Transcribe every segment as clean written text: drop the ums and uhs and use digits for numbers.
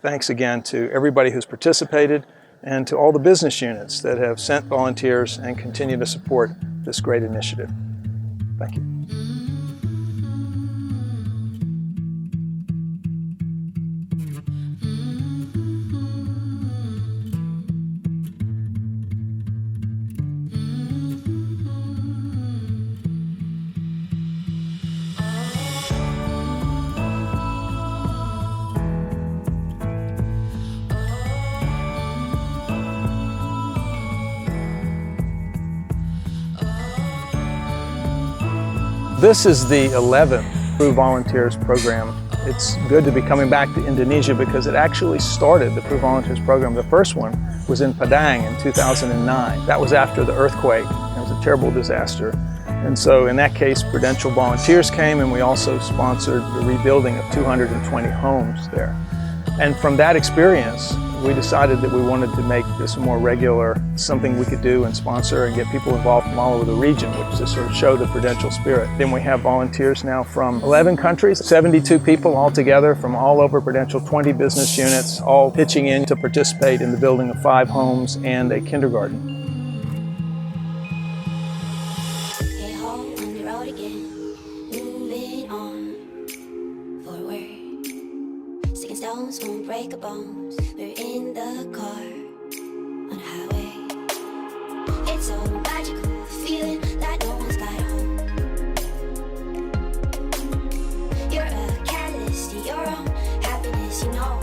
thanks again to everybody who's participated and to all the business units that have sent volunteers and continue to support this great initiative. Thank you. This is the 11th PRUVolunteers program. It's good to be coming back to Indonesia because it actually started the PRUVolunteers program. The first one was in Padang in 2009. That was after the earthquake. It was a terrible disaster. And so in that case, Prudential volunteers came, and we also sponsored the rebuilding of 220 homes there. And from that experience, we decided that we wanted to make this more regular, something we could do and sponsor and get people involved from all over the region, which is to sort of show the Prudential spirit. Then we have volunteers now from 11 countries, 72 people altogether from all over Prudential, 20 business units, all pitching in to participate in the building of 5 homes and a kindergarten. Stones won't break a bone. We're in the car on a highway. It's so magical, feeling that no one's got home. You're a catalyst to your own happiness, you know.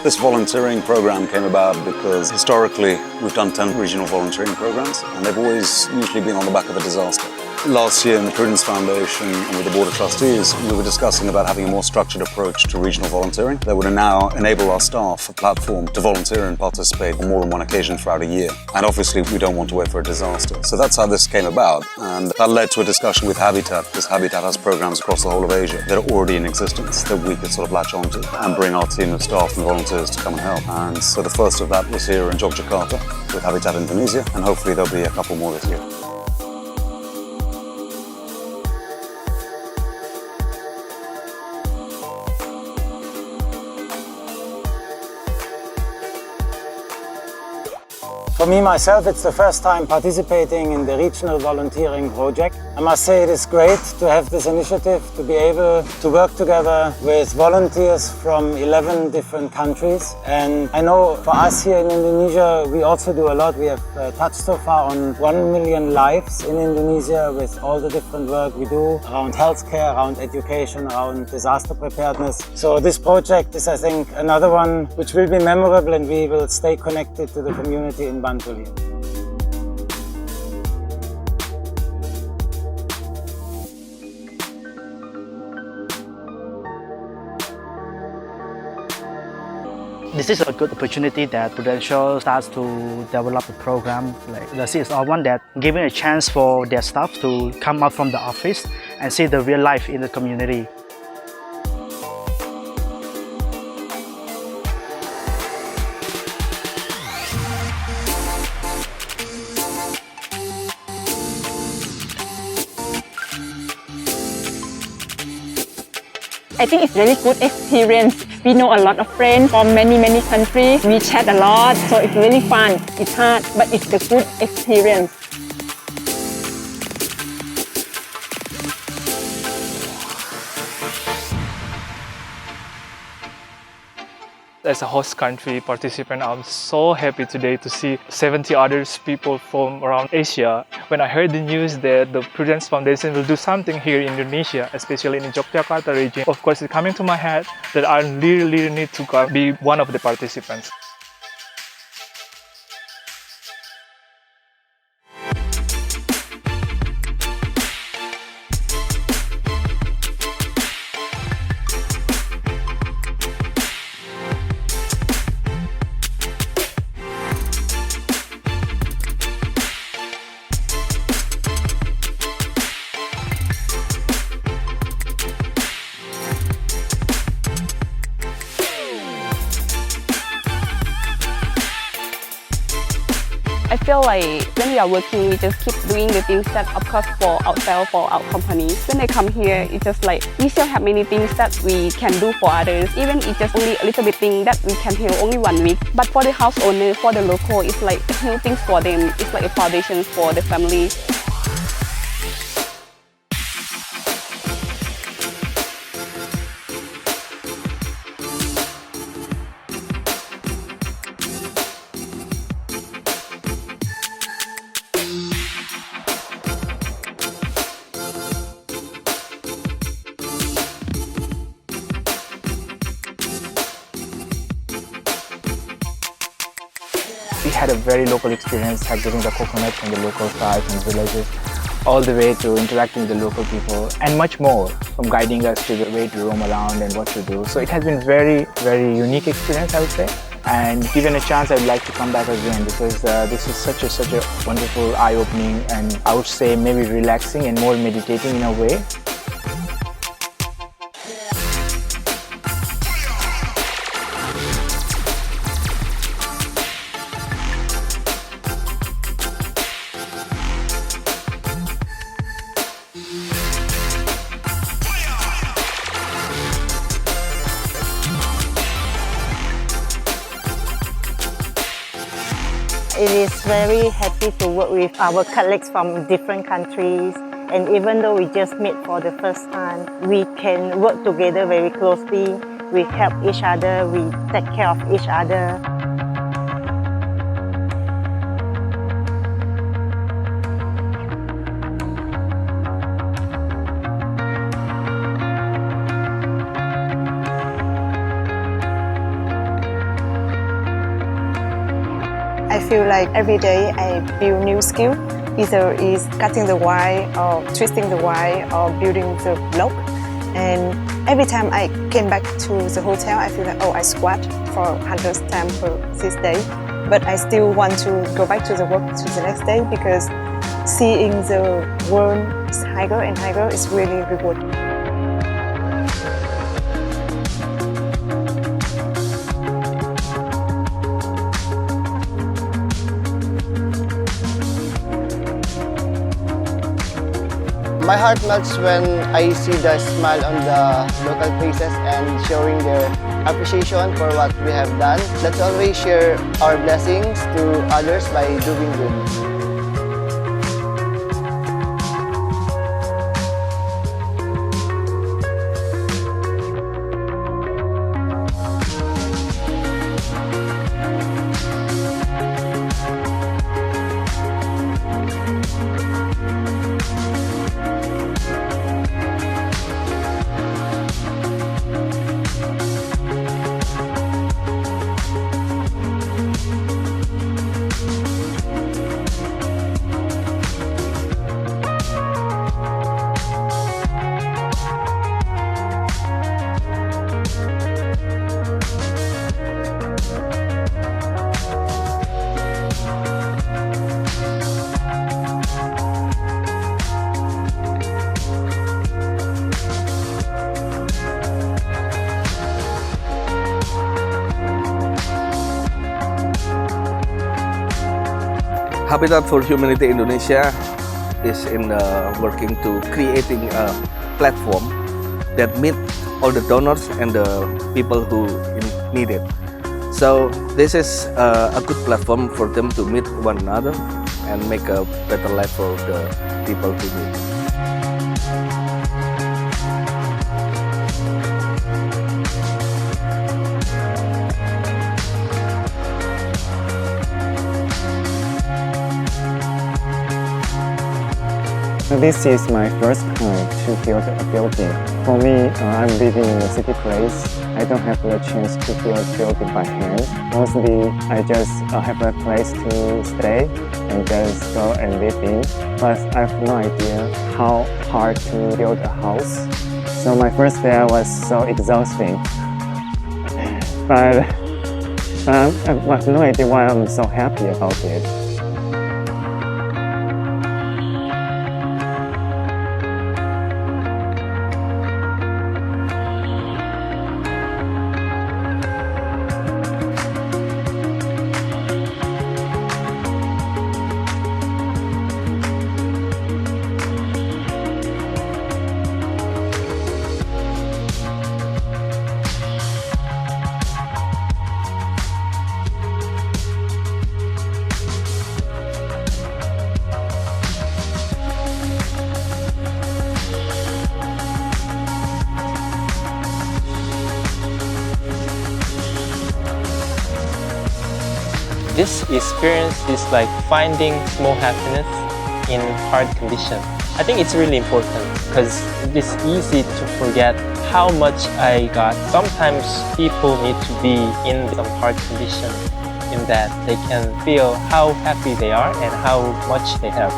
This volunteering program came about because historically we've done 10 regional volunteering programs, and they've always usually been on the back of a disaster. Last year in the Prudence Foundation and with the Board of Trustees, we were discussing about having a more structured approach to regional volunteering that would now enable our staff a platform to volunteer and participate on more than one occasion throughout a year. And obviously we don't want to wait for a disaster. So that's how this came about, and that led to a discussion with Habitat, because Habitat has programs across the whole of Asia that are already in existence that we could sort of latch onto and bring our team of staff and volunteers to come and help. And so the first of that was here in Yogyakarta with Habitat Indonesia, and hopefully there'll be a couple more this year. For me, myself, it's the first time participating in the regional volunteering project. I must say it is great to have this initiative, to be able to work together with volunteers from 11 different countries. And I know for us here in Indonesia, we also do a lot. We have touched so far on 1 million lives in Indonesia with all the different work we do around healthcare, around education, around disaster preparedness. So this project is, I think, another one which will be memorable, and we will stay connected to the community in Bantul here. This is a good opportunity that Prudential starts to develop a program like the CSR one, that giving a chance for their staff to come out from the office and see the real life in the community. I think it's really good experience. We know a lot of friends from many countries. We chat a lot, so it's really fun. It's hard, but it's a good experience. As a host country participant, I'm so happy today to see 70 other people from around Asia. When I heard the news that the Prudence Foundation will do something here in Indonesia, especially in the Yogyakarta region, of course it's coming to my head that I really need to be one of the participants. feel like when we are working, we just keep doing the things that, of course, for ourselves, for our company. When I come here, it's just like we still have many things that we can do for others. Even it's just only a little bit thing that we can heal only 1 week. But for the house owner, for the local, it's like a heal things for them. It's like a foundation for the family. We had a very local experience, like getting the coconut from the local tribes and villages, all the way to interacting with the local people, and much more, from guiding us to the way to roam around and what to do. So it has been very, very unique experience, I would say. And given a chance, I'd like to come back again, because this is such a wonderful, eye-opening, and I would say maybe relaxing and more meditating in a way. It is very happy to work with our colleagues from different countries, and even though we just met for the first time, we can work together very closely. We help each other, we take care of each other. I feel like every day I build new skill, either is cutting the wire or twisting the wire or building the block. And every time I came back to the hotel, I feel like, oh, I squat for 100th time for this day. But I still want to go back to the work to the next day, because seeing the world higher and higher is really rewarding. My heart melts when I see the smile on the local faces and showing their appreciation for what we have done. Let's always share our blessings to others by doing good. Habitat for Humanity Indonesia is in working to creating a platform that meet all the donors and the people who need it. So this is a good platform for them to meet one another and make a better life for the people who need it. This is my first time to build a building. For me, I'm living in a city place. I don't have the chance to build a building by hand. Mostly, I just have a place to stay and just go and live in. But I have no idea how hard to build a house. So my first day was so exhausting. But I have no idea why I'm so happy about it. This experience is like finding small happiness in hard conditions. I think it's really important because it's easy to forget how much I got. Sometimes people need to be in some hard condition in that they can feel how happy they are and how much they have.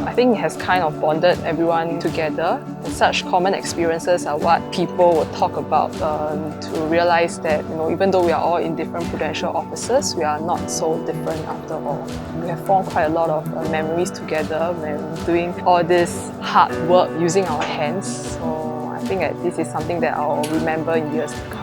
I think it has kind of bonded everyone together. And such common experiences are what people will talk about to realize that, even though we are all in different prudential offices, we are not so different after all. We have formed quite a lot of memories together when doing all this hard work using our hands. So I think that this is something that I'll remember in years to come.